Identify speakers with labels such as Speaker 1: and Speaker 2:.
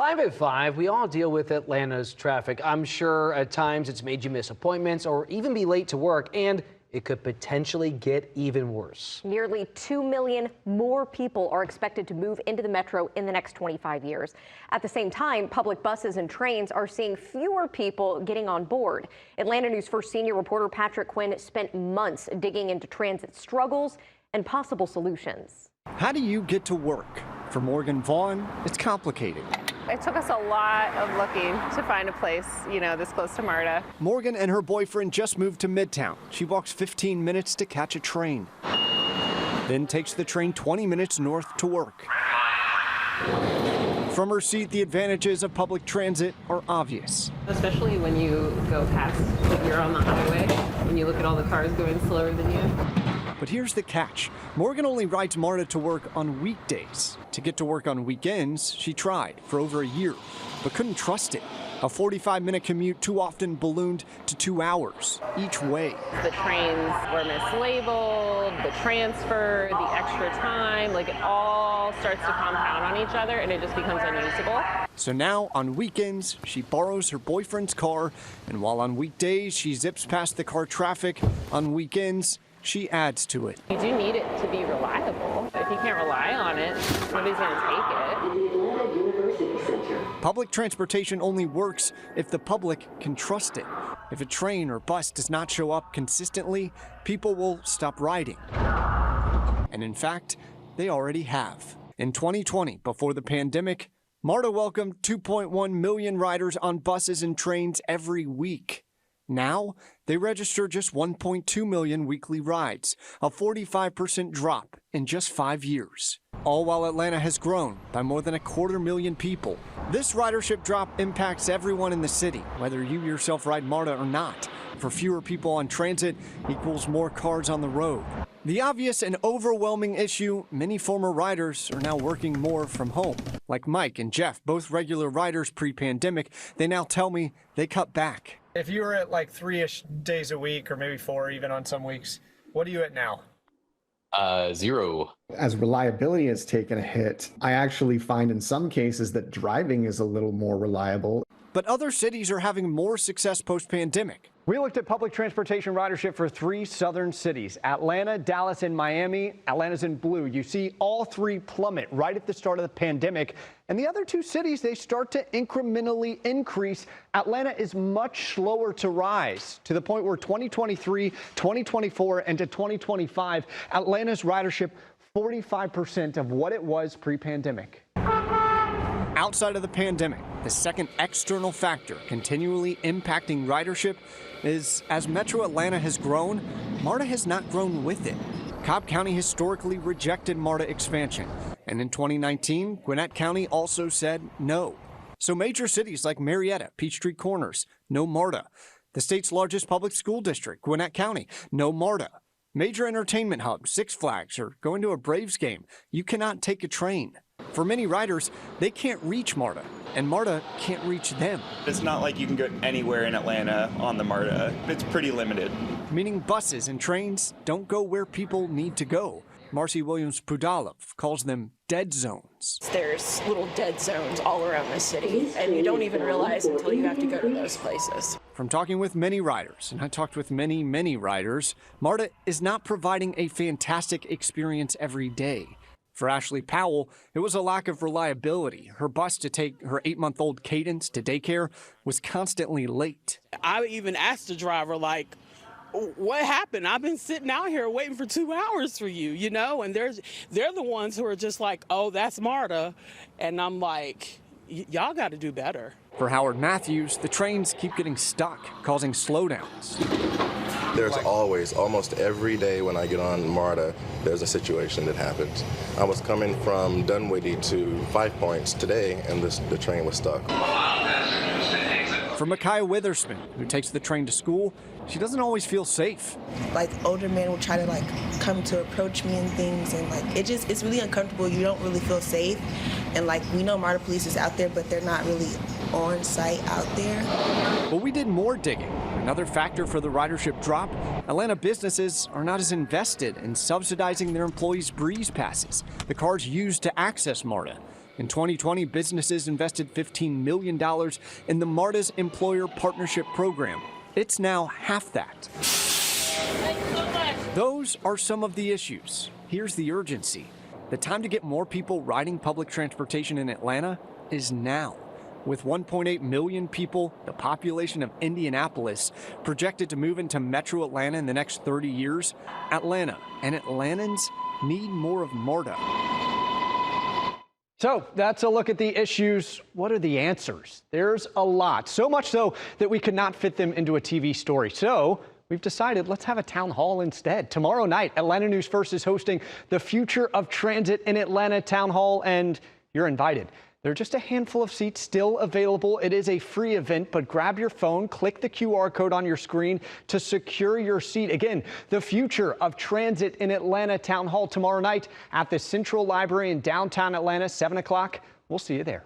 Speaker 1: Live at 5, we all deal with Atlanta's traffic. I'm sure at times it's made you miss appointments or even be late to work, and it could potentially get even worse.
Speaker 2: Nearly 2 million more people are expected to move into the metro in the next 25 years. At the same time, public buses and trains are seeing fewer people getting on board. Atlanta News First senior reporter Patrick Quinn spent months digging into transit struggles and possible solutions.
Speaker 3: How do you get to work? For Morgan Vaughn, it's complicated.
Speaker 4: It took us a lot of looking to find a place, this close to MARTA.
Speaker 3: Morgan and her boyfriend just moved to Midtown. She walks 15 minutes to catch a train, then takes the train 20 minutes north to work. From her seat, the advantages of public transit are obvious.
Speaker 4: Especially when you go past, if you're on the highway, when you look at all the cars going slower than you.
Speaker 3: But here's the catch. Morgan only rides MARTA to work on weekdays. To get to work on weekends, she tried for over a year, but couldn't trust it. A 45-minute commute too often ballooned to 2 hours each way.
Speaker 4: The trains were mislabeled, the transfer, the extra time, it all starts to compound on each other and it just becomes unusable.
Speaker 3: So now on weekends, she borrows her boyfriend's car, and while on weekdays she zips past the car traffic, on weekends she adds to it.
Speaker 4: You do need it to be reliable. If you can't rely on it, nobody's going to take it.
Speaker 3: Public transportation only works if the public can trust it. If a train or bus does not show up consistently, people will stop riding. And in fact, they already have. In 2020, before the pandemic, MARTA welcomed 2.1 million riders on buses and trains every week. Now, they register just 1.2 million weekly rides, a 45% drop in just 5 years. All while Atlanta has grown by more than 250,000 people. This ridership drop impacts everyone in the city, whether you yourself ride MARTA or not. For fewer people on transit equals more cars on the road. The obvious and overwhelming issue, many former riders are now working more from home. Like Mike and Jeff, both regular riders pre-pandemic, they now tell me they cut back.
Speaker 5: If you were at 3-ish days a week, or maybe 4 even on some weeks, what are you at now?
Speaker 6: 0.
Speaker 7: As reliability has taken a hit, I actually find in some cases that driving is a little more reliable.
Speaker 3: But other cities are having more success post-pandemic. We looked at public transportation ridership for 3 southern cities, Atlanta, Dallas, and Miami. Atlanta's in blue. You see all 3 plummet right at the start of the pandemic. And the other 2 cities, they start to incrementally increase. Atlanta is much slower to rise, to the point where 2023, 2024, and to 2025, Atlanta's ridership 45% of what it was pre-pandemic. Outside of the pandemic, the second external factor continually impacting ridership is as Metro Atlanta has grown, MARTA has not grown with it. Cobb County historically rejected MARTA expansion, and in 2019, Gwinnett County also said no. So major cities like Marietta, Peachtree Corners, no MARTA. The state's largest public school district, Gwinnett County, no MARTA. Major entertainment hubs, Six Flags, or going to a Braves game, you cannot take a train. For many riders, they can't reach MARTA, and MARTA can't reach them.
Speaker 8: It's not like you can go anywhere in Atlanta on the MARTA. It's pretty limited.
Speaker 3: Meaning buses and trains don't go where people need to go. Marcy Williams-Pudalov calls them dead zones.
Speaker 9: There's little dead zones all around the city, and you don't even realize until you have to go to those places.
Speaker 3: From talking with many riders, and I talked with many riders, MARTA is not providing a fantastic experience every day. For Ashley Powell, it was a lack of reliability. Her bus to take her 8-month-old Cadence to daycare was constantly late.
Speaker 10: I even asked the driver, what happened? I've been sitting out here waiting for 2 hours for you, and they're the ones who are just like, oh, that's MARTA. And I'm like, y'all got to do better.
Speaker 3: For Howard Matthews, the trains keep getting stuck, causing slowdowns.
Speaker 11: There's always, almost every day when I get on MARTA, there's a situation that happens. I was coming from Dunwoody to Five Points today, and the train was stuck.
Speaker 3: For Micaiah Witherspoon, who takes the train to school, she doesn't always feel safe.
Speaker 12: Older men will try to come to approach me and things, and it's really uncomfortable. You don't really feel safe, and we know MARTA police is out there, but they're not really on site out there.
Speaker 3: But we did more digging. Another factor for the ridership drop, Atlanta businesses are not as invested in subsidizing their employees' breeze passes, the cards used to access MARTA. In 2020, businesses invested $15 million in the MARTA's Employer Partnership Program. It's now half that. Those are some of the issues. Here's the urgency. The time to get more people riding public transportation in Atlanta is now. With 1.8 million people, the population of Indianapolis projected to move into Metro Atlanta in the next 30 years, Atlanta and Atlantans need more of MARTA. So that's a look at the issues. What are the answers? There's a lot. So much so that we could not fit them into a TV story. So we've decided let's have a town hall instead. Tomorrow night, Atlanta News First is hosting the Future of Transit in Atlanta Town Hall, and you're invited. There are just a handful of seats still available. It is a free event, but grab your phone, click the QR code on your screen to secure your seat. Again, the Future of Transit in Atlanta Town Hall tomorrow night at the Central Library in downtown Atlanta, 7 o'clock. We'll see you there.